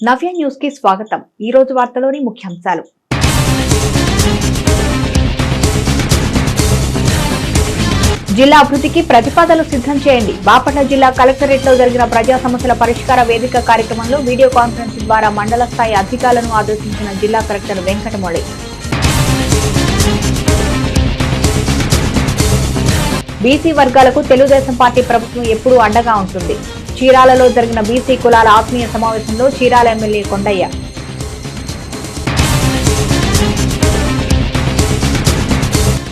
నవ్య news కి స్వాగతం। ఈ రోజు వార్తలోని ముఖ్యాంశాలు। జిల్లా అభివృద్ధికి ప్రతిపాదనలు సిద్ధం చేయండి। బాపట్ల జిల్లా కలెక్టరేట్ లో జరిగిన ప్రజా సమస్యల పరిష్కార వేదిక కార్యక్రమంలో వీడియో కాన్ఫరెన్స్ ద్వారా మండల స్థాయి అధికారులను ఆదేశించిన జిల్లా కలెక్టర్ వెంకటమౌళి। బీసీ వర్గాలకు తెలుగుదేశం పార్టీ ప్రభుత్వం ఎప్పుడూ అండగా ఉంటుంది। చీరాలలో జరిగిన బీసీ కులాల ఆత్మీయ సమావేశంలో చీరాల ఎమ్మెల్యే కొండయ్య।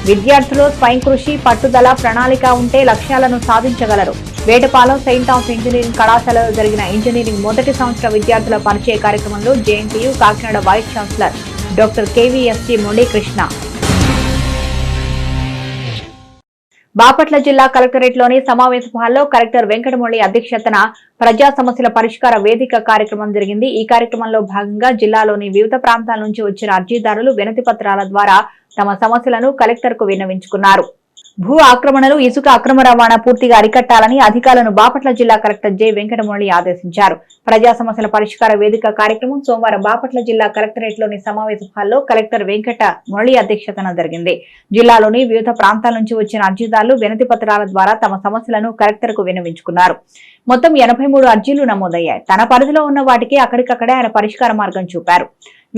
విద్యార్థులు స్వయం కృషి, పట్టుదల, ప్రణాళిక ఉంటే లక్ష్యాలను సాధించగలరు। వేటపాలెం సెయింట్ ఆఫ్ ఇంజనీరింగ్ కళాశాలలో జరిగిన ఇంజనీరింగ్ మొదటి సంవత్సర విద్యార్థుల పరిచయ కార్యక్రమంలో JNTU Kakinada vice chancellor doctor KVST Muralikrishna. Bapatla జిల్లా కలెక్టరేట్ లోని సమావేశ హాల్లో కలెక్టర్ వెంకటమౌళి అధ్యక్షతన ప్రజా సమస్యల పరిష్కార వేదిక కార్యక్రమం జరిగింది। ఈ కార్యక్రమంలో భాగంగా జిల్లాలోని వివిధ ప్రాంతాల నుంచి వచ్చిన అర్జీదారులు వినతి పత్రాల ద్వారా తమ సమస్యలను కలెక్టర్ కు విన్నవించుకున్నారు। భూ ఆక్రమణలు, ఇసుక అక్రమ రవాణా పూర్తిగా అరికట్టాలని అధికారులను బాపట్ల జిల్లా కలెక్టర్ జె వెంకటమౌళి ఆదేశించారు। ప్రజా సమస్యల పరిష్కార వేదిక కార్యక్రమం సోమవారం బాపట్ల జిల్లా కలెక్టరేట్ లోని సమావేశ హాల్లో కలెక్టర్ వెంకటమౌళి అధ్యక్షతన జరిగింది। జిల్లాలోని వివిధ ప్రాంతాల నుంచి వచ్చిన అర్జీదారులు వినతి పత్రాల ద్వారా తమ సమస్యలను కలెక్టర్ కు విన్నవించుకున్నారు। మొత్తం 83 అర్జీలు నమోదయ్యాయి। తన పరిధిలో ఉన్న వాటికి అక్కడికక్కడే ఆయన పరిష్కార మార్గం చూపారు।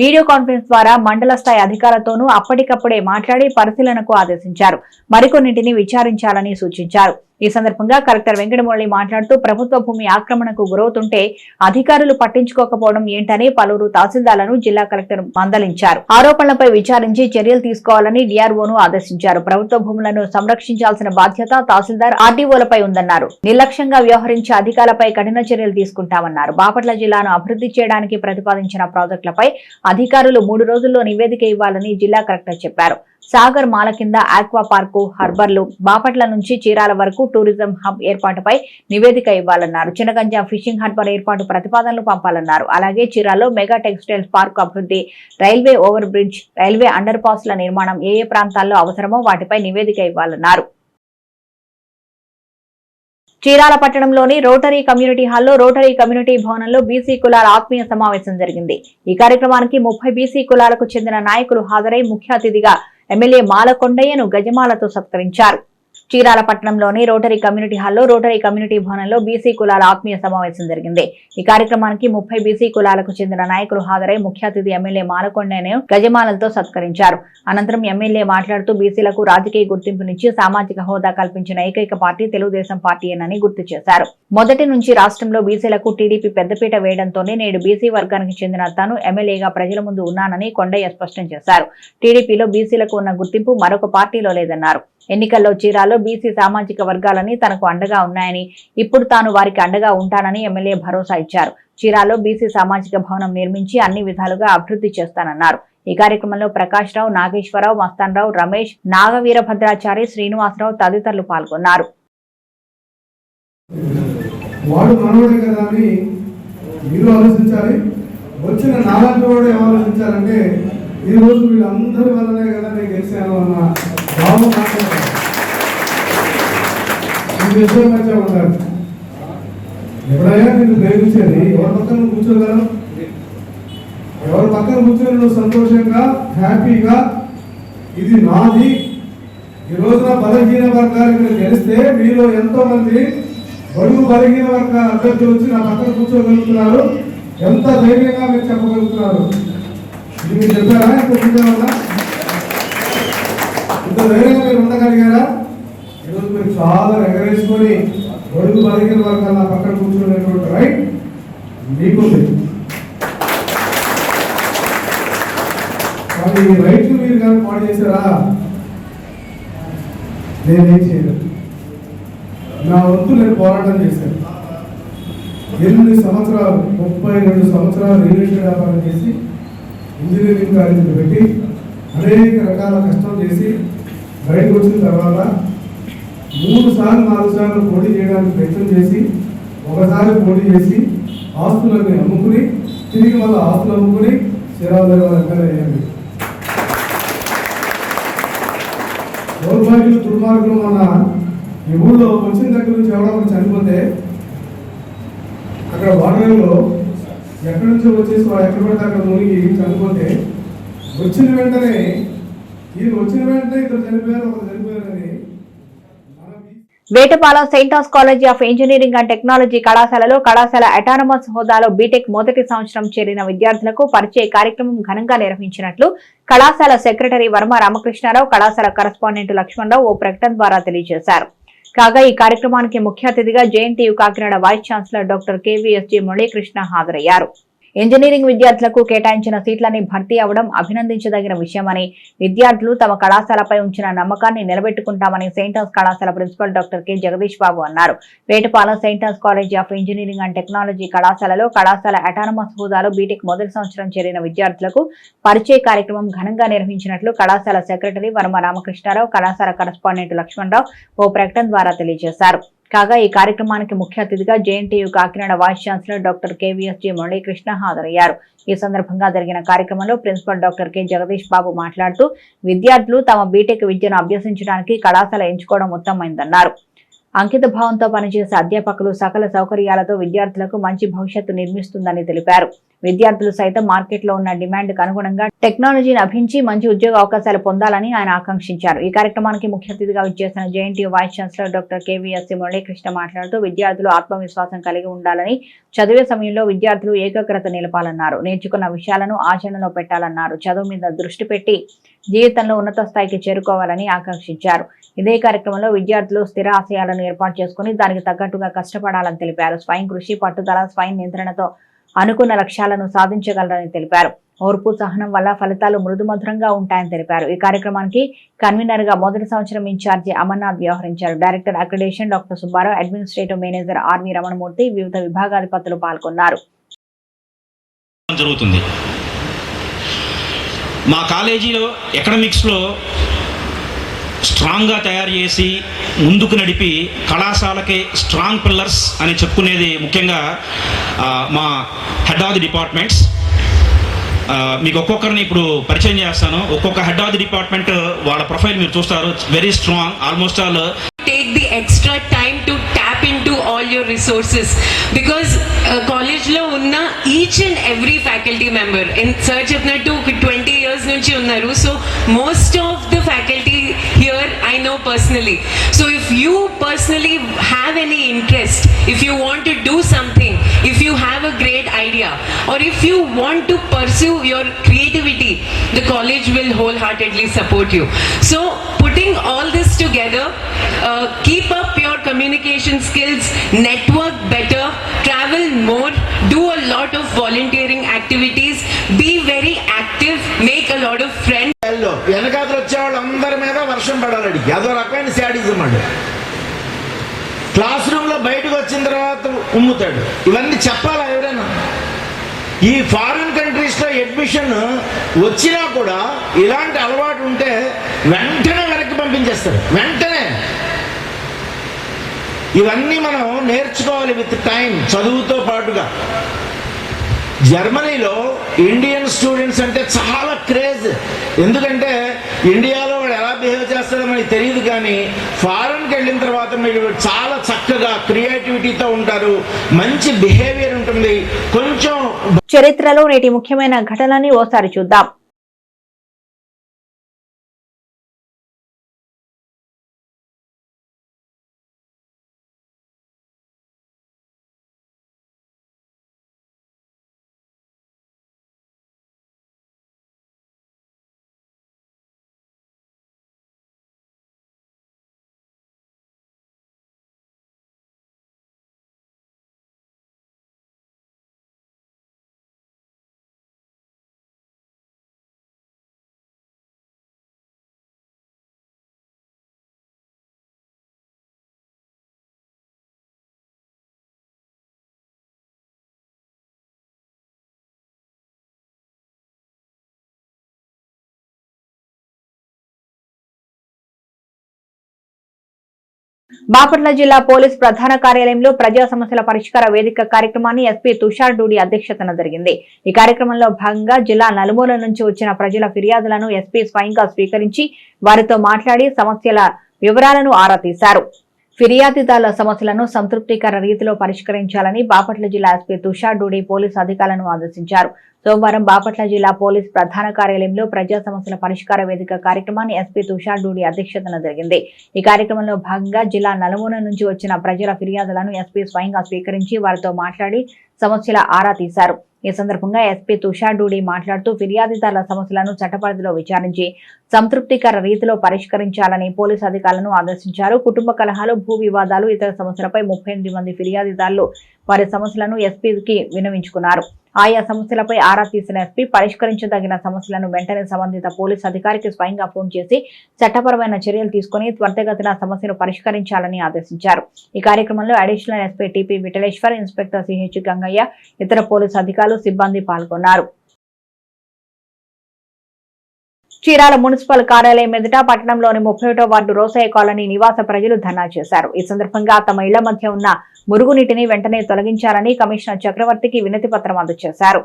వీడియో కాన్ఫరెన్స్ ద్వారా మండల స్థాయి అధికారులతోనూ అప్పటికప్పుడే మాట్లాడి పరిశీలనకు ఆదేశించారు। మరికొన్నింటిని విచారించాలని సూచించారు। ఈ సందర్భంగా కలెక్టర్ వెంకటమౌళి మాట్లాడుతూ ప్రభుత్వ భూమి ఆక్రమణకు గురవుతుంటే అధికారులు పట్టించుకోకపోవడం ఏంటని పలువురు తహసీల్దార్లను జిల్లా కలెక్టర్ మందలించారు। ఆరోపణలపై విచారించి చర్యలు తీసుకోవాలని డిఆర్ఓను ఆదేశించారు। ప్రభుత్వ భూములను సంరక్షించాల్సిన బాధ్యత తహసీల్దార్, ఆర్డీఓలపై ఉందన్నారు। నిర్లక్ష్యంగా వ్యవహరించే అధికారులపై కఠిన చర్యలు తీసుకుంటామన్నారు। బాపట్ల జిల్లాను అభివృద్ధి చేయడానికి ప్రతిపాదించిన ప్రాజెక్టులపై అధికారులు 3 రోజుల్లో నివేదిక ఇవ్వాలని జిల్లా కలెక్టర్ చెప్పారు। సాగర్ మాల కింద ఆక్వా పార్కు, హార్బర్లు, బాపట్ల నుంచి చీరాల వరకు టూరిజం హబ్ ఏర్పాటుపై నివేదిక ఇవ్వాలన్నారు। చినగంజ ఫిషింగ్ హార్బర్ ఏర్పాటు ప్రతిపాదనలు పంపాలన్నారు। అలాగే చీరాల్లో మెగా టెక్స్టైల్స్ పార్క్ అభివృద్ధి, railway over bridge, railway under పాస్ల నిర్మాణం ఏ ప్రాంతాల్లో అవసరమో వాటిపై నివేదిక ఇవ్వాలన్నారు। చీరాల పట్టణంలోని రోటరీ కమ్యూనిటీ హాల్లో రోటరీ కమ్యూనిటీ భవనంలో బీసీ కులాల ఆత్మీయ సమావేశం జరిగింది। ఈ కార్యక్రమానికి 30 బీసీ కులాలకు చెందిన నాయకులు హాజరై ముఖ్య అతిథిగా ఎమ్మెల్యే మాల కొండయ్యను గజమాలతో సత్కరించారు। చీరాల పట్టణంలోని రోటరీ కమ్యూనిటీ హాల్లో రోటరీ కమ్యూనిటీ భవనంలో బీసీ కులాల ఆత్మీయ సమావేశం జరిగింది। ఈ కార్యక్రమానికి 30 బీసీ కులాలకు చెందిన నాయకులు హాజరై ముఖ్య అతిథి ఎమ్మెల్యే మాలకొండయ్యను గజమాలతో సత్కరించారు। అనంతరం ఎమ్మెల్యే మాట్లాడుతూ బీసీలకు రాజకీయ గుర్తింపునిచ్చి సామాజిక హోదా కల్పించిన ఏకైక పార్టీ తెలుగుదేశం పార్టీయేనని గుర్తు చేశారు। మొదటి నుంచి రాష్ట్రంలో బీసీలకు టీడీపీ పెద్దపీట వేయడంతోనే నేడు బీసీ వర్గానికి చెందిన తాను ఎమ్మెల్యేగా ప్రజల ముందు ఉన్నానని కొండయ్య స్పష్టం చేశారు। టీడీపీలో బీసీలకు ఉన్న గుర్తింపు మరొక పార్టీలో లేదన్నారు। ఎన్నికల్లో చీరాలో బీసీ సామాజిక వర్గాలని తనకు అండగా ఉన్నాయని, ఇప్పుడు తాను వారికి అండగా ఉంటానని ఎమ్మెల్యే భరోసా ఇచ్చారు। చీరాలో బీసీ సామాజిక భవనం నిర్మించి అన్ని విధాలుగా అభివృద్ధి చేస్తానన్నారు। ఈ కార్యక్రమంలో ప్రకాష్ రావు, నాగేశ్వరరావు, మస్తాన్ రావు, రమేష్, నాగవీరభద్రాచారి, శ్రీనివాసరావు తదితరులు పాల్గొన్నారు। ఈ రోజు వీళ్ళందరి వల్లనే కదా నేను గెలిచాను అన్న భావం మంచిగా ఉంటారు। ఎప్పుడైనా నేను ప్రేమించేది ఎవరి పక్కన కూర్చోగలను, ఎవరి పక్కన కూర్చొని నువ్వు సంతోషంగా హ్యాపీగా ఇది నాది, ఈ రోజున బలహీన వర్గాలకు గెలిస్తే మీలో ఎంతో మంది బడుగు బలహీన వర్గ అభ్యర్థులు వచ్చి నా పక్కన కూర్చోగలుగుతున్నారు, ఎంత ధైర్యంగా మీరు చెప్పగలుగుతున్నారు। మీరు చెప్పారా? ఇంత ధైర్యంగా మీరు ఉండగలిగారా? ఈరోజు మీరు చాలా ఎగరేసుకొని బడుగు బలహీన వర్గాల పక్కన కూర్చునేటువంటి రైట్ మీకుంది। కానీ ఈ రైట్ మీరు కానీ పాడు చేశారా? నేనేం చేయలేదు। నా వంతు నేను పోరాటం చేశాను। 8 సంవత్సరాలు 32 సంవత్సరాలు రియల్ ఎస్టేట్ వ్యాపారం చేసి ఇంజనీరింగ్ కాలేజీలు పెట్టి అనేక రకాల కష్టం చేసి బయటకు వచ్చిన తర్వాత 3 సార్లు 4 సార్లు పోటీ చేయడానికి ప్రయత్నం చేసి ఒకసారి పోటీ చేసి ఆస్తులన్నీ అమ్ముకుని తిరిగి మళ్ళీ ఆస్తులు అమ్ముకుని అయ్యాను। దౌర్భాగ్యులు దుర్మార్గులు మన ఈ ఊళ్ళో వచ్చిన దగ్గర నుంచి ఎవరో చనిపోతే అక్కడ వాటర్లో ఎక్కడి నుంచో వచ్చేసి వాడు ఎక్కడ పడితే అక్కడ మునిగి చనిపోతే వచ్చిన వెంటనే ఇద్దరు చనిపోయారు, ఒకరు చనిపోయారని Vetapalem Saint Ann's college of engineering and technology కళాశాలలో కళాశాల అటానమస్ హోదాలో బీటెక్ మొదటి సంవత్సరం చేరిన విద్యార్థులకు పరిచయ కార్యక్రమం ఘనంగా నిర్వహించినట్లు కళాశాల సెక్రటరీ వర్మ రామకృష్ణారావు, కళాశాల కరస్పాండెంట్ లక్ష్మణరావు ఓ ప్రకటన ద్వారా తెలియజేశారు. కాగా ఈ కార్యక్రమానికి ముఖ్య అతిథిగా JNTU Kakinada vice chancellor doctor కేవీఎస్జీ Muralikrishna హాజరయ్యారు. ఇంజనీరింగ్ విద్యార్థులకు కేటాయించిన సీట్లని భర్తీ అవడం అభినందించదగిన విషయమని, విద్యార్థులు తమ కళాశాలపై ఉంచిన నమ్మకాన్ని నిలబెట్టుకుంటామని సెయింట్ ఆన్స్ కళాశాల ప్రిన్సిపల్ డాక్టర్ కె జగదీష్ బాబు అన్నారు. Vetapalem Saint Ann's college of engineering and technology కళాశాలలో కళాశాల అటానమస్ హోదాలో బీటెక్ మొదటి సంవత్సరం చేరిన విద్యార్థులకు పరిచయ కార్యక్రమం ఘనంగా నిర్వహించినట్లు కళాశాల సెక్రటరీ వర్మ రామకృష్ణారావు, కళాశాల కరస్పాండెంట్ లక్ష్మణరావు ఓ ప్రకటన ద్వారా తెలియజేశారు. కాగా ఈ కార్యక్రమానికి ముఖ్య అతిథిగా JNTU Kakinada vice chancellor doctor కేవీఎస్జీ Muralikrishna హాజరయ్యారు. ఈ సందర్భంగా జరిగిన కార్యక్రమంలో ప్రిన్సిపల్ డాక్టర్ కె జగదీష్ బాబు మాట్లాడుతూ విద్యార్థులు తమ బీటెక్ విద్యను అభ్యసించడానికి కళాశాల ఎంచుకోవడం ఉత్తమమైందన్నారు. అంకిత భావంతో పనిచేసే అధ్యాపకులు సకల సౌకర్యాలతో విద్యార్థులకు మంచి భవిష్యత్తు నిర్మిస్తుందని తెలిపారు. విద్యార్థులు సైతం మార్కెట్లో ఉన్న డిమాండ్కు అనుగుణంగా టెక్నాలజీని అభించి మంచి ఉద్యోగ అవకాశాలు పొందాలని ఆయన ఆకాంక్షించారు. ఈ కార్యక్రమానికి ముఖ్య అతిథిగా విచ్చేసిన JNTU vice chancellor doctor KVSC Muralikrishna మాట్లాడుతూ విద్యార్థులు ఆత్మవిశ్వాసం కలిగి ఉండాలని, చదివే సమయంలో విద్యార్థులు ఏకాగ్రత నిలపాలన్నారు. నేర్చుకున్న విషయాలను ఆచరణలో పెట్టాలన్నారు. చదువు మీద దృష్టి పెట్టి జీవితంలో ఉన్నత స్థాయికి చేరుకోవాలని ఆకాంక్షించారు. ఇదే కార్యక్రమంలో విద్యార్థులు స్థిర ఆశయాలను ఏర్పాటు చేసుకుని దానికి తగ్గట్టుగా కష్టపడాలని తెలిపారు. స్వయం కృషి, పట్టుదల, స్వయం నియంత్రణతో అనుకున్న లక్ష్యాలను సాధించగలరని తెలిపారు. ఓర్పు, సహనం వల్ల ఫలితాలు మృదుమధురంగా ఉంటాయని తెలిపారు. ఈ కార్యక్రమానికి కన్వీనర్ గా మొదటి సంవత్సరం ఇన్ఛార్జి అమర్నాథ్ వ్యవహరించారు. Director accreditation doctor Subbarao, administrative manager RV Ramanamurthy, వివిధ విభాగాధిపతులు పాల్గొన్నారు. జరుగుతుంది. మా కాలేజీలో ఎకనామిక్స్లో స్ట్రాంగ్గా తయారు చేసి ముందుకు నడిపి కళాశాలకి స్ట్రాంగ్ పిల్లర్స్ అని చెప్పుకునేది ముఖ్యంగా మా హెడ్ ఆఫ్ ది డిపార్ట్మెంట్స్. మీకు ఒక్కొక్కరిని ఇప్పుడు పరిచయం చేస్తాను. ఒక్కొక్క హెడ్ ఆఫ్ ది డిపార్ట్మెంట్ వాళ్ళ ప్రొఫైల్ మీరు చూస్తారు. Very strong, almost all take the extra time to tap into all your resources because college lo unna each and every faculty member in sir cheppinattu 20 years nunchi unnaru, so most of the faculty here I know personally. So if you personally have any interest, if you want to do something, if you have a great idea or if you want to pursue your creativity, the college will wholeheartedly support you. So putting all this together, keep up your communication skills, network better, travel more, do a lot of volunteering activities, be very active, make a lot of friends. వెనకాతలు వచ్చే వాళ్ళందరి మీద వర్షం పడాలి. అదో రకమైన sadism అండి. Class రూమ్లో బయటకు వచ్చిన తర్వాత ఉమ్ముతాడు. ఇవన్నీ చెప్పాలా ఎవరైనా? ఈ ఫారిన్ కంట్రీస్లో అడ్మిషన్ వచ్చినా కూడా ఇలాంటి అలవాటు ఉంటే వెంటనే వెనక్కి పంపించేస్తారు. వెంటనే ఇవన్నీ మనం నేర్చుకోవాలి విత్ టైం, చదువుతో పాటుగా. జర్మనీలో ఇండియన్ స్టూడెంట్స్ అంటే చాలా క్రేజ్. ఎందుకంటే ఇండియాలో వాడు ఎలా బిహేవ్ చేస్తాడో మనకి తెలియదు, కానీ ఫారెన్కి వెళ్ళిన తర్వాత మీరు చాలా చక్కగా క్రియేటివిటీతో ఉంటారు, మంచి బిహేవియర్ ఉంటుంది. కొంచెం చరిత్రలో నేటి ముఖ్యమైన ఘటనని ఓసారి చూద్దాం. బాపట్ల జిల్లా పోలీస్ ప్రధాన కార్యాలయంలో ప్రజా సమస్యల పరిష్కార వేదిక కార్యక్రమాన్ని ఎస్పీ తుషార్ డూడి అధ్యక్షతన జరిగింది. ఈ కార్యక్రమంలో భాగంగా జిల్లా నలుమూల నుంచి వచ్చిన ప్రజల ఫిర్యాదులను ఎస్పీ స్వయంగా స్వీకరించి వారితో మాట్లాడి సమస్యల వివరాలను ఆరా తీశారు. ఫిర్యాదుదారుల సమస్యలను సంతృప్తికర రీతిలో పరిష్కరించాలని బాపట్ల జిల్లా ఎస్పీ తుషార్ డూడి పోలీసు అధికారులను ఆదేశించారు. సోమవారం బాపట్ల జిల్లా పోలీస్ ప్రధాన కార్యాలయంలో ప్రజా సమస్యల పరిష్కార వేదిక కార్యక్రమాన్ని ఎస్పీ తుషార్ డూడి అధ్యక్షతన జరిగింది. ఈ కార్యక్రమంలో భాగంగా జిల్లా నలుమూల నుంచి వచ్చిన ప్రజల ఫిర్యాదులను ఎస్పీ స్వయంగా స్వీకరించి వారితో మాట్లాడి సమస్యల ఆరా తీశారు. ఈ సందర్భంగా ఎస్పీ తుషార్ డూడి మాట్లాడుతూ ఫిర్యాదుదారుల సమస్యలను చట్టపరిధిలో విచారించి సంతృప్తికర రీతిలో పరిష్కరించాలని పోలీసు అధికారులను ఆదేశించారు. కుటుంబ కలహాలు, భూ వివాదాలు, ఇతర సమస్యలపై 38 మంది ఫిర్యాదుదారులు వారి సమస్యలను ఎస్పీకి విన్నవించుకున్నారు. ఆయా సమస్యలపై ఆరా తీసిన ఎస్పీ పరిష్కరించదగిన సమస్యలను వెంటనే సంబంధిత పోలీసు అధికారికి స్వయంగా ఫోన్ చేసి చట్టపరమైన చర్యలు తీసుకుని త్వరితగతిన సమస్యను పరిష్కరించాలని ఆదేశించారు. ఈ కార్యక్రమంలో additional SP TP Vitaleshwar, inspector CH Gangaiah, ఇతర పోలీసు అధికారులు, సిబ్బంది పాల్గొన్నారు. చీరాల మున్సిపల్ కార్యాలయం ఎదుట పట్టణంలోని 31వ వార్డు రోసయ్య కాలనీ నివాస ప్రజలు ధర్నా చేశారు. ఈ సందర్భంగా తమ ఇళ్ల మధ్య ఉన్న మురుగునీటిని వెంటనే తొలగించాలని కమిషనర్ చక్రవర్తికి వినతి పత్రం అందజేశారు.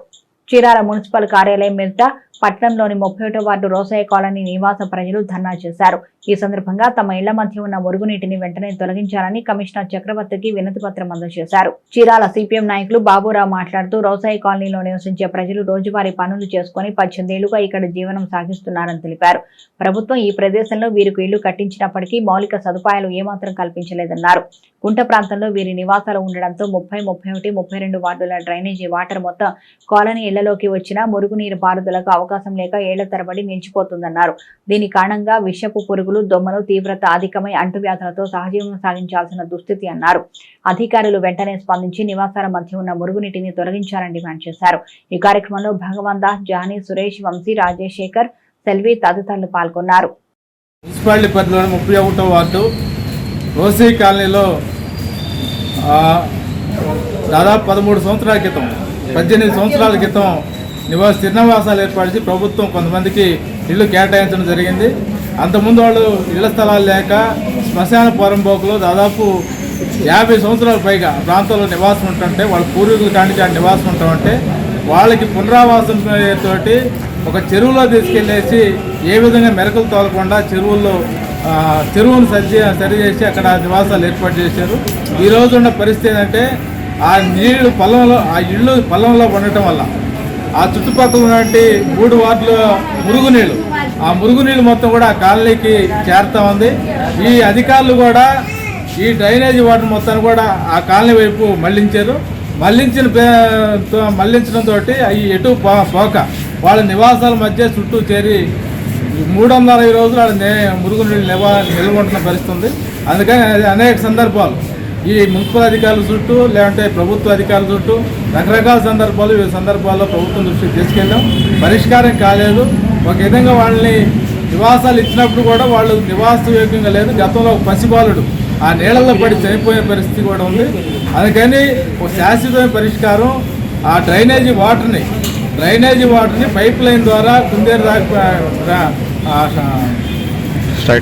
చీరాల మున్సిపల్ కార్యాలయం ఎదుట పట్టణంలోని 31వ వార్డు రోసయ్య కాలనీ నివాస ప్రజలు ధర్నా చేశారు. ఈ సందర్భంగా తమ ఇళ్ల మధ్య ఉన్న మురుగునీటిని వెంటనే తొలగించాలని కమిషనర్ చక్రవర్తికి వినతి పత్రం అందజేశారు. చీరాల సిపిఎం నాయకులు బాబురావు మాట్లాడుతూ రోసయ్య కాలనీలో నివసించే ప్రజలు రోజువారీ పనులు చేసుకుని 18 ఏళ్లుగా ఇక్కడ జీవనం సాగిస్తున్నారని తెలిపారు. ప్రభుత్వం ఈ ప్రదేశంలో వీరికి ఇళ్లు కట్టించినప్పటికీ మౌలిక సదుపాయాలు ఏమాత్రం కల్పించలేదన్నారు. కుంట ప్రాంతంలో వీరి నివాసాలు ఉండడంతో 30, 31, 32 వార్డుల డ్రైనేజీ వాటర్ మొత్తం కాలనీ ఇళ్లలోకి వచ్చినా మురుగునీరు పారుదలకు అవకాశం లేక ఏళ్ల తరబడి నిలిచిపోతుందన్నారు. దీని కారణంగా విషపు పురుగులు, దోమలు తీవ్రత అధికమై అంటువ్యాధులతో సహజీవనం సాగించాల్సిన దుస్థితి అన్నారు. అధికారులు వెంటనే స్పందించి నివాసాల మధ్య ఉన్న మురుగునీటిని తొలగించాలని డిమాండ్ చేశారు. ఈ కార్యక్రమంలో భగవంత్ దాస్, జానీ, సురేష్, వంశీ, రాజశేఖర్, సెల్వి తదితరులు పాల్గొన్నారు. మున్సిపాలిటీ పరిధిలోని 31వ వార్డు రోసయ్య కాలనీలో దాదాపు 13 సంవత్సరాల క్రితం, 18 సంవత్సరాల క్రితం స్థిర నివాసాలు ఏర్పరిచి ప్రభుత్వం కొంతమందికి ఇళ్లు కేటాయించడం జరిగింది. అంతకుముందు వాళ్ళు ఇళ్ల స్థలాలు లేక శ్మశాన పోరంబోకులో దాదాపు 50 సంవత్సరాల పైగా ప్రాంతంలో నివాసం ఉంటుంటే, వాళ్ళ పూర్వీకులు కానించి ఆ నివాసం ఉంటామంటే వాళ్ళకి పునరావాసం తోటి ఒక చెరువులో తీసుకెళ్ళేసి ఏ విధంగా మెరకలు తోలకుండా చెరువును సరి చేసి అక్కడ నివాసాలు ఏర్పాటు చేశారు. ఈ రోజు ఉన్న పరిస్థితి ఏంటంటే ఆ నీళ్లు ఇళ్ళు పొలంలో ఉండటం వల్ల ఆ చుట్టుపక్కల ఉన్నటువంటి 3 వార్డుల మురుగునీళ్ళు, ఆ మురుగునీళ్ళు మొత్తం కూడా ఆ కాలనీకి చేరుతా ఉంది. ఈ అధికారులు కూడా ఈ డ్రైనేజీ వాటర్ మొత్తాన్ని కూడా ఆ కాలనీ వైపు మళ్లించడంతో అవి ఎటు పోక వాళ్ళ నివాసాల మధ్య చుట్టూ చేరి 360 రోజులు వాళ్ళ మురుగునీళ్ళు నిల్వ ఉంటున్న పరిస్థితి ఉంది. అందుకని అనేక సందర్భాలు ఈ మున్సిపల్ అధికారుల చుట్టూ లేదంటే ప్రభుత్వ అధికారుల చుట్టూ రకరకాల సందర్భాలు ఈ సందర్భాల్లో ప్రభుత్వం దృష్టికి తీసుకెళ్ళాం. పరిష్కారం కాలేదు. ఒక విధంగా వాళ్ళని నివాసాలు ఇచ్చినప్పుడు కూడా వాళ్ళు నివాసయోగ్యంగా లేదు. గతంలో ఒక పసిబాలుడు ఆ నీళ్ళల్లో పడి చనిపోయే పరిస్థితి కూడా ఉంది. అందుకని ఒక శాశ్వతమైన పరిష్కారం ఆ డ్రైనేజీ వాటర్ని పైప్ లైన్ ద్వారా కుందేరు దాకా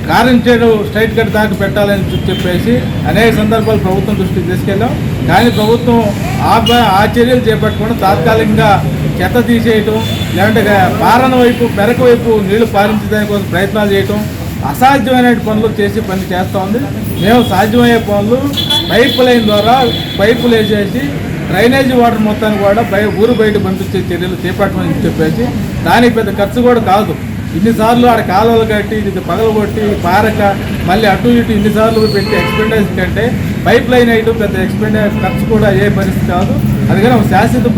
కారించేడు స్ట్రైట్ కట్ దాకా పెట్టాలని చెప్పేసి అనేక సందర్భాలు ప్రభుత్వం దృష్టికి తీసుకెళ్ళాం. కానీ ప్రభుత్వం ఆ చర్యలు చేపట్టకుండా తాత్కాలికంగా చెత్త తీసేయటం, లేదంటే పారణ వైపు మెరక వైపు నీళ్లు పారించడానికి కోసం ప్రయత్నాలు చేయటం, అసాధ్యమైన పనులు చేస్తూ ఉంది. మేము సాధ్యమయ్యే పనులు పైప్ లైన్ ద్వారా పైపులు వేసేసి డ్రైనేజీ వాటర్ మొత్తాన్ని కూడా ఊరు బయట పంపించే చర్యలు చేపట్టమని చెప్పేసి, దానికి పెద్ద ఖర్చు కూడా కాదు. ఇన్నిసార్లు ఆడ కాలువలు కట్టి ఇది పగలగొట్టి పారక మళ్ళీ అటు ఇటు ఇన్నిసార్లు పెట్టి ఎక్స్పెండిచర్ కంటే పైప్ లైన్ అయితే పెద్ద ఖర్చు కూడా అయ్యే పరిస్థితి కాదు. అందుకని ఒక శాశ్వత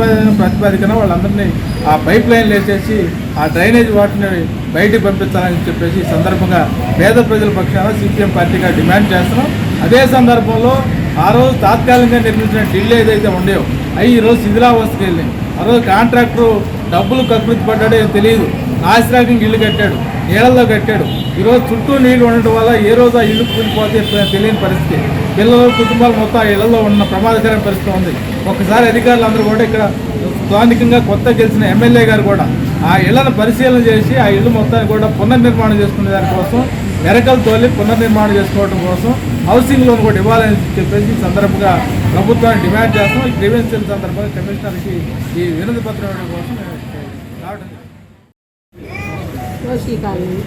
ప్రతిపాదికన వాళ్ళందరినీ ఆ పైప్ లైన్లు వేసేసి ఆ డ్రైనేజ్ వాటర్ని బయటికి పంపించాలని చెప్పేసి ఈ సందర్భంగా పేద ప్రజల పక్షాన సిపిఎం పార్టీగా డిమాండ్ చేస్తున్నాం. అదే సందర్భంలో ఆ రోజు తాత్కాలికంగా నిర్మించిన ఢిల్లీ ఏదైతే ఉండేవో అవి ఈరోజు శిథిలావస్థకి వెళ్ళినాయి. ఆ రోజు కాంట్రాక్టరు డబ్బులు కకృతి పడ్డాడో తెలియదు, నాసిరకంగా ఇల్లు కట్టాడు, నీళ్ళల్లో కట్టాడు. ఈరోజు చుట్టూ నీళ్లు ఉండటం వల్ల ఏ రోజు ఆ ఇల్లు కూలిపోతే తెలియని పరిస్థితి. పిల్లలు, కుటుంబాలు మొత్తం ఆ ఇళ్లలో ఉన్న ప్రమాదకరమైన పరిస్థితి ఉంది. ఒకసారి అధికారులు అందరూ కూడా ఇక్కడ స్థానికంగా కొత్త గెలిచిన ఎమ్మెల్యే గారు కూడా ఆ ఇళ్లను పరిశీలన చేసి ఆ ఇల్లు మొత్తాన్ని కూడా పునర్నిర్మాణం చేసుకునే దానికోసం మెరకలు తోలి పునర్నిర్మాణం చేసుకోవడం కోసం హౌసింగ్ లోన్ కూడా ఇవ్వాలని చెప్పేసి సందర్భంగా ప్రభుత్వాన్ని డిమాండ్ చేస్తాం. ఈ గ్రీవెన్సీల సందర్భంగా కమిషనర్కి ఈ వినతి పత్రం ఇవ్వడం కోసం రావడం. రోసయ్య కాలనీ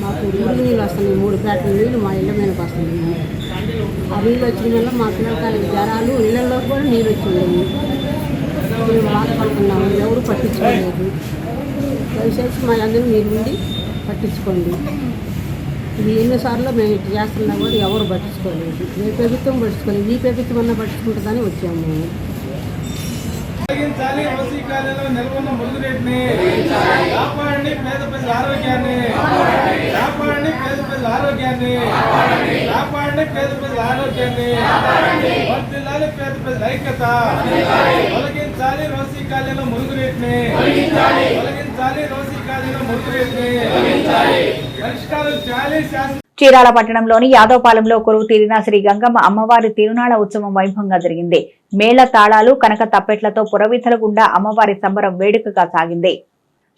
మాకు మురుగు నీళ్ళు వస్తున్నాయి. 3 ప్యాకెట్ల నీళ్ళు మా ఇళ్ళ మీదకి వస్తున్నాయి. ఆ నీళ్ళు వచ్చిన వల్ల మా పిల్లలకి జ్వరాలు ఇళ్లలో కూడా నీళ్ళు వచ్చింది. మేము బాధపడుతున్నాము, ఎవరు పట్టించుకోలేదు. దయచేసి మా అందరూ మీరు ఉండి పట్టించుకోండి. ఇది ఎన్నిసార్లు మేము ఇట్లా చేస్తున్నా కూడా ఎవరు పట్టించుకోలేదు. ఏ ప్రభుత్వం పట్టించుకోలేదు. ఈ ప్రభుత్వం అన్నా పట్టించుకుంటుందని వచ్చాము మేము. తగ్గించాలి ఓసీ కాలేజీలో నెలకొన్న మురుగు రేటుని కాపాడండి, పేద ప్రజల ఆరోగ్యాన్ని కాపాడండి, పేద ప్రజల ఆరోగ్యాన్ని కాపాడండి, పేద ప్రజల ఆరోగ్యాన్ని వర్ధిల్లాలి, పేద ప్రజల ఐక్యత. తొలగించాలి రోసీ కాలేజీలో మురుగు రేటుని తొలగించాలి, రోసీ కాలేజీలో మురుగు రేటుని పరిష్కారం చేయాలి. శాసన చీరాల పట్టణంలోని యాదవపాలెంలో కొలువు తీరిన శ్రీ గంగమ్మ అమ్మవారి తిరునాళ్ల ఉత్సవం వైభవంగా జరిగింది. మేళ తాళాలు, కనక తప్పెట్లతో పురవీధుల గుండా అమ్మవారి సంబరం వేడుకగా సాగింది.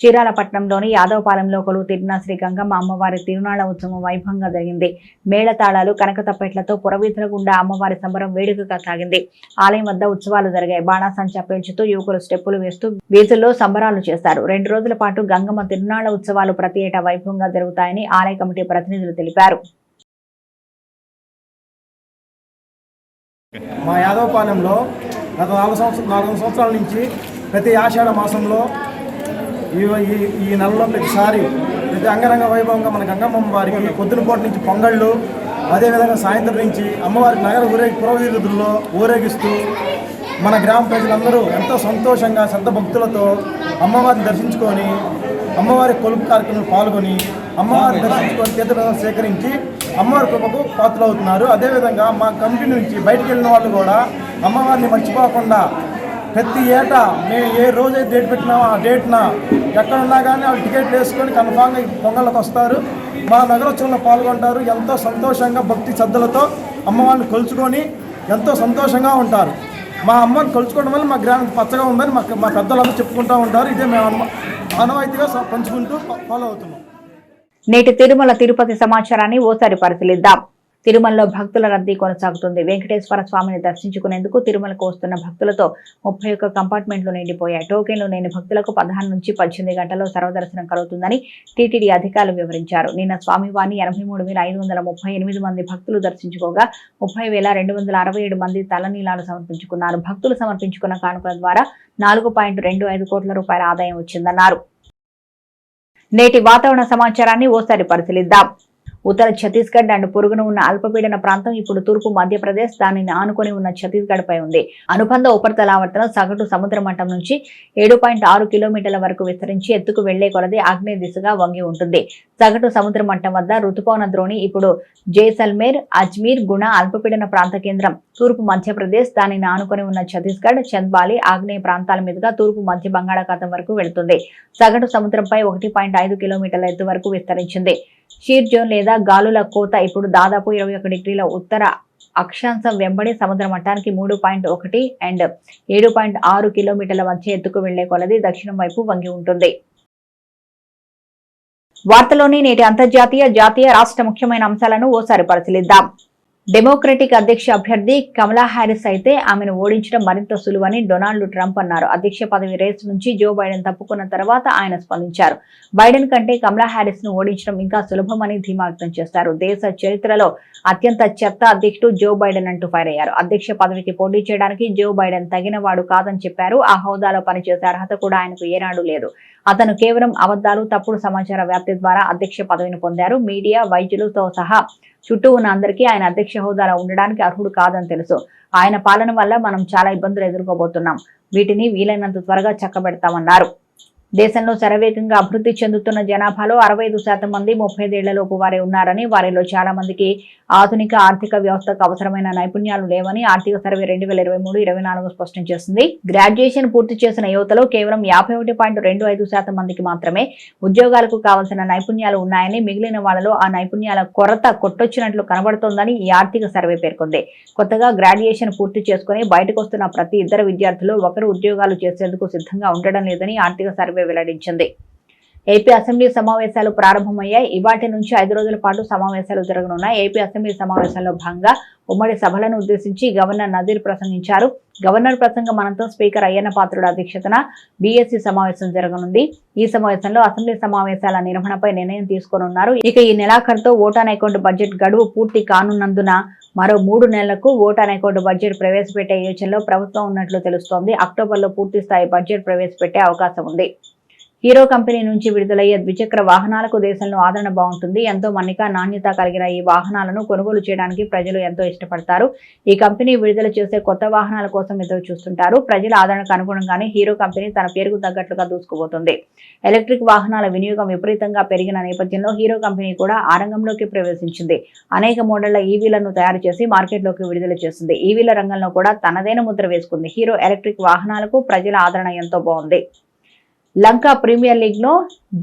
చీరాల పట్టణంలోని యాదవపాలెంలో కొలువు తీరిన శ్రీ గంగమ్మ అమ్మవారి తిరునాళ్ల ఉత్సవం వైభవంగా జరిగింది. మేళ తాళాలు, కనక తప్పెట్లతో పురవీధుల గుండా అమ్మవారి సంబరం వేడుకగా సాగింది. ఆలయం వద్ద ఉత్సవాలు జరిగాయి. బాణాసంచా పేల్చుతూ యువకులు స్టెప్పులు వేస్తూ వీధుల్లో సంబరాలు చేశారు. 2 రోజుల పాటు గంగమ్మ తిరునాళ్ల ఉత్సవాలు ప్రతి ఏటా వైభవంగా జరుగుతాయని ఆలయ కమిటీ ప్రతినిధులు తెలిపారు. మా యాదవపాలెంలో గత 4 సంవత్సరాల నుంచి ప్రతి ఆషాఢ మాసంలో ఈ నెలలో ప్రతిసారి ప్రతి అంగరంగ వైభవంగా మన గంగమ్మ వారికి పొద్దున పూట నుంచి పొంగళ్ళు, అదేవిధంగా సాయంత్రం నుంచి అమ్మవారికి నగర పురోహితుల్లో ఊరేగిస్తూ మన గ్రామ ప్రజలందరూ ఎంతో సంతోషంగా శ్రద్ధ భక్తులతో అమ్మవారిని దర్శించుకొని అమ్మవారి కొలుపు కార్యక్రమంలో పాల్గొని అమ్మవారిని దర్శించుకొని తీర్థప్రసాదాలు సేకరించి అమ్మవారి కృపకు పాత్రలవుతున్నారు. అదేవిధంగా మా కంపెనీ నుంచి బయటికి వెళ్ళిన వాళ్ళు కూడా అమ్మవారిని మర్చిపోకుండా ప్రతి ఏటా మేము ఏ రోజైతే డేట్ పెట్టినామో ఆ డేట్న ఎక్కడున్నా కానీ వాళ్ళు టికెట్లు వేసుకొని కన్ఫామ్గా పొంగళ్ళకి వస్తారు. మా నగరోత్సవంలో పాల్గొంటారు. ఎంతో సంతోషంగా భక్తి శ్రద్ధలతో అమ్మవారిని కొలుచుకొని ఎంతో సంతోషంగా ఉంటారు. మా అమ్మని కొలుచుకోవడం వల్ల మా గ్రామం పచ్చగా ఉందని మా పెద్దలందరూ చెప్పుకుంటూ ఉంటారు. ఇదే మేము ఆనవాయితీగా పంచుకుంటూ ఫాలో అవుతున్నాం. నేటి తిరుమల తిరుపతి సమాచారాన్ని ఓసారి పరిశీలిద్దాం. తిరుమలలో భక్తుల రద్దీ కొనసాగుతుంది. వెంకటేశ్వర స్వామిని దర్శించుకునేందుకు తిరుమలకు వస్తున్న భక్తులతో 31 కంపార్ట్మెంట్లు నిండిపోయాయి. టోకెన్లు లేని భక్తులకు 16 నుంచి 18 గంటల్లో సర్వదర్శనం కలుగుతుందని టీటీడీ అధికారులు వివరించారు. నిన్న స్వామివారిని 83,538 మంది భక్తులు దర్శించుకోగా 30,267 మంది తలనీలాలు సమర్పించుకున్నారు. భక్తులు సమర్పించుకున్న కానుకల ద్వారా 4.25 కోట్ల రూపాయల ఆదాయం వచ్చిందన్నారు. నేటి వాతావరణ సమాచారాన్ని ఓసారి పరిశీలిద్దాం. ఉత్తర ఛత్తీస్గఢ్ అండ్ పొరుగున ఉన్న అల్పపీడన ప్రాంతం ఇప్పుడు తూర్పు మధ్యప్రదేశ్ దానిని ఆనుకొని ఉన్న ఛత్తీస్గఢ్ పై ఉంది. అనుబంధ ఉపరితలావర్తనం సగటు సముద్ర మట్టం నుంచి 7.6 కిలోమీటర్ల వరకు విస్తరించి ఎత్తుకు వెళ్లే కొలది ఆగ్నేయ దిశగా వంగి ఉంటుంది. సగటు సముద్ర మట్టం వద్ద రుతుపవన ద్రోణి ఇప్పుడు జైసల్మేర్, అజ్మీర్, గుణ అల్పపీడన ప్రాంత కేంద్రం తూర్పు మధ్యప్రదేశ్ దానిని ఆనుకొని ఉన్న ఛత్తీస్గఢ్, చంద్బాలి, ఆగ్నేయ ప్రాంతాల మీదుగా తూర్పు మధ్య బంగాళాఖాతం వరకు వెళుతుంది. సగటు సముద్రంపై 1.5 కిలోమీటర్ల ఎత్తు వరకు విస్తరించింది. షీర్ జోన్ లేదా గాలుల కోత ఇప్పుడు దాదాపు 21 డిగ్రీల ఉత్తర అక్షాంశం వెంబడి సముద్ర మట్టానికి 3.1 అండ్ 7.6 కిలోమీటర్ల మధ్య ఎత్తుకు వెళ్లే కొలది దక్షిణం వైపు వంగి ఉంటుంది. వార్తలోని నేటి అంతర్జాతీయ, జాతీయ, రాష్ట్ర ముఖ్యమైన అంశాలను ఓసారి పరిశీలిద్దాం. డెమోక్రటిక్ అధ్యక్ష అభ్యర్థి కమలా హ్యారిస్ అయితే ఆమెను ఓడించడం మరింత సులువని డొనాల్డ్ ట్రంప్ అన్నారు. అధ్యక్ష పదవి రేసు నుంచి జో బైడెన్ తప్పుకున్న తర్వాత ఆయన స్పందించారు. బైడెన్ కంటే కమలా హ్యారిస్ ను ఓడించడం ఇంకా సులభమని ధీమా వ్యక్తం చేశారు. దేశ చరిత్రలో అత్యంత చెత్త అధ్యక్షుడు జో బైడెన్ అంటూ ఫైర్ అయ్యారు. అధ్యక్ష పదవికి పోటీ చేయడానికి జో బైడెన్ తగిన వాడు కాదని చెప్పారు. ఆ హోదాలో పనిచేసే అర్హత కూడా ఆయనకు ఏనాడు లేదు. అతను కేవలం అబద్ధాలు, తప్పుడు సమాచార వ్యాప్తి ద్వారా అధ్యక్ష పదవిని పొందారు. మీడియా, వైద్యులతో సహా చుట్టూ ఉన్న అందరికీ ఆయన అధ్యక్ష హోదాలో ఉండడానికి అర్హుడు కాదని తెలుసు. ఆయన పాలన వల్ల మనం చాలా ఇబ్బందులు ఎదుర్కోబోతున్నాం. వీటిని వీలైనంత త్వరగా చక్కబెడతామన్నారు. దేశంలో శరవేగంగా అభివృద్ధి చెందుతున్న జనాభాలో 65% మంది 35 ఏళ్లలోపు వారే ఉన్నారని, వారిలో చాలా మందికి ఆధునిక ఆర్థిక వ్యవస్థకు అవసరమైన నైపుణ్యాలు లేవని ఆర్థిక సర్వే 2023-24 స్పష్టం చేసింది. గ్రాడ్యుయేషన్ పూర్తి చేసిన యువతలో కేవలం 51.25% మందికి మాత్రమే ఉద్యోగాలకు కావాల్సిన నైపుణ్యాలు ఉన్నాయని, మిగిలిన వాళ్లలో ఆ నైపుణ్యాల కొరత కొట్టొచ్చినట్లు కనబడుతోందని ఈ ఆర్థిక సర్వే పేర్కొంది. కొత్తగా గ్రాడ్యుయేషన్ పూర్తి చేసుకుని బయటకు వస్తున్న ప్రతి 2 విద్యార్థులు ఒకరు ఉద్యోగాలు చేసేందుకు సిద్ధంగా ఉండడం లేదని ఆర్థిక సర్వే వెల్లడించింది. ఏపీ అసెంబ్లీ సమావేశాలు ప్రారంభమయ్యాయి. ఇవాటి నుంచి 5 రోజుల పాటు సమావేశాలు జరగనున్నాయి. ఏపీ అసెంబ్లీ సమావేశాల్లో భాగంగా ఉమ్మడి సభలను ఉద్దేశించి గవర్నర్ నజీర్ ప్రసంగించారు. గవర్నర్ ప్రసంగం అనంతరం స్పీకర్ అయ్యన్న పాత్రుడు అధ్యక్షతన బీఎస్సీ సమావేశం జరగనుంది. ఈ సమావేశంలో అసెంబ్లీ సమావేశాల నిర్వహణపై నిర్ణయం తీసుకోనున్నారు. ఇక ఈ నెలాఖరుతో ఓట్ ఆన్ అకౌంట్ బడ్జెట్ గడువు పూర్తి కానున్నందున మరో 3 నెలలకు ఓట్ ఆన్ అకౌంట్ బడ్జెట్ ప్రవేశపెట్టే యోచనలో ప్రభుత్వం ఉన్నట్లు తెలుస్తోంది. అక్టోబర్లో పూర్తి స్థాయి బడ్జెట్ ప్రవేశపెట్టే అవకాశం ఉంది. హీరో కంపెనీ నుంచి విడుదలయ్యే ద్విచక్ర వాహనాలకు దేశంలో ఆదరణ బాగుంటుంది. ఎంతో మన్నిక నాణ్యత కలిగిన ఈ వాహనాలను కొనుగోలు చేయడానికి ప్రజలు ఎంతో ఇష్టపడతారు. ఈ కంపెనీ విడుదల చేసే కొత్త వాహనాల కోసం ఎదురు చూస్తుంటారు. ప్రజల ఆదరణకు అనుగుణంగానే హీరో కంపెనీ తన పేరుకు తగ్గట్లుగా దూసుకుపోతుంది. ఎలక్ట్రిక్ వాహనాల వినియోగం విపరీతంగా పెరిగిన నేపథ్యంలో హీరో కంపెనీ కూడా ఆ రంగంలోకి ప్రవేశించింది. అనేక మోడళ్ల ఈవీలను తయారు చేసి మార్కెట్లోకి విడుదల చేస్తుంది. ఈవీల రంగంలో కూడా తనదైన ముద్ర వేసుకుంది. హీరో ఎలక్ట్రిక్ వాహనాలకు ప్రజల ఆదరణ ఎంతో బాగుంది. లంక ప్రీమియర్ లీగ్ లో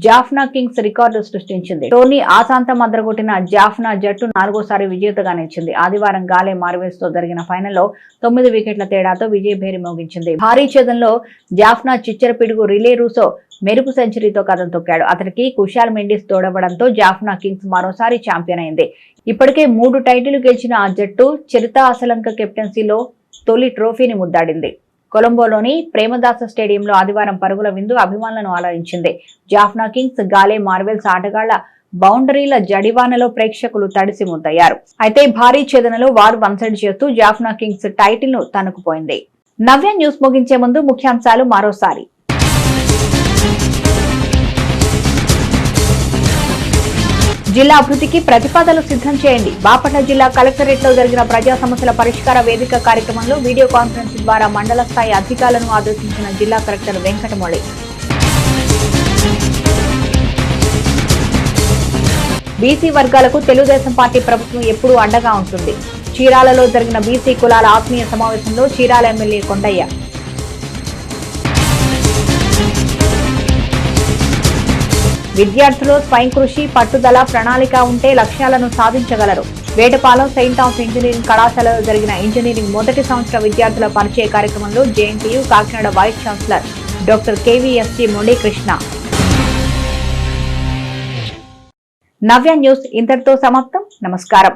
జాఫ్నా కింగ్స్ రికార్డు సృష్టించింది. టోర్నీ ఆశాంతం అదరగొట్టిన జాఫ్నా జట్టు 4వ విజేతగా నిలిచింది. ఆదివారం గాలే మార్వెల్స్ తో జరిగిన ఫైనల్లో 9 వికెట్ల తేడాతో విజయ భేరి మోగించింది. భారీ ఛేదంలో జాఫ్నా చిచ్చర పిడుగు రిలే రూసో మెరుపు సెంచరీతో కథం తొక్కాడు. అతనికి కుషాల్ మెండిస్ తోడవడంతో జాఫ్నా కింగ్స్ మరోసారి ఛాంపియన్ అయింది. ఇప్పటికే 3 టైటిల్ గెలిచిన ఆ జట్టు చరిత అసలంక కెప్టెన్సీలో తొలి ట్రోఫీని ముద్దాడింది. కొలంబోలోని ప్రేమదాస స్టేడియంలో ఆదివారం పరుగుల విందు అభిమానులను అలరించింది. జాఫ్నా కింగ్స్ గాలే మార్వెల్స్ ఆటగాళ్ల బౌండరీల జడివానలో ప్రేక్షకులు తడిసి ముద్దయ్యారు. అయితే భారీ ఛేదనలో వారు వన్సైడ్ చేస్తూ జాఫ్నా కింగ్స్ టైటిల్ ను తనుకుపోయింది. నవ్య న్యూస్ ముగించే ముందు ముఖ్యాంశాలు మరోసారి. జిల్లా అభివృద్ధికి ప్రతిపాదనలు సిద్ధం చేయండి. బాపట్ల జిల్లా కలెక్టరేట్ లో జరిగిన ప్రజా సమస్యల పరిష్కార వేదిక కార్యక్రమంలో వీడియో కాన్ఫరెన్స్ ద్వారా మండల స్థాయి అధికారులను ఆదేశించిన జిల్లా కలెక్టర్ వెంకటమొళి. బీసీ వర్గాలకు తెలుగుదేశం పార్టీ ప్రభుత్వం ఎప్పుడూ అండగా ఉంటుంది. చీరాలలో జరిగిన బీసీ కులాల ఆత్మీయ సమావేశంలో చీరాల ఎమ్మెల్యే కొండయ్య. విద్యార్థులు స్వయం కృషి, పట్టుదల, ప్రణాళిక ఉంటే లక్ష్యాలను సాధించగలరు. వేటపాలెం సెయింట్ ఆఫ్ ఇంజనీరింగ్ కళాశాలలో జరిగిన ఇంజనీరింగ్ మొదటి సంవత్సర విద్యార్థుల పరిచయ కార్యక్రమంలో JNTU Kakinada vice chancellor doctor కేవీఎస్జీ Muralikrishna. Navya news ఇంతటితో సమాప్తం. నమస్కారం.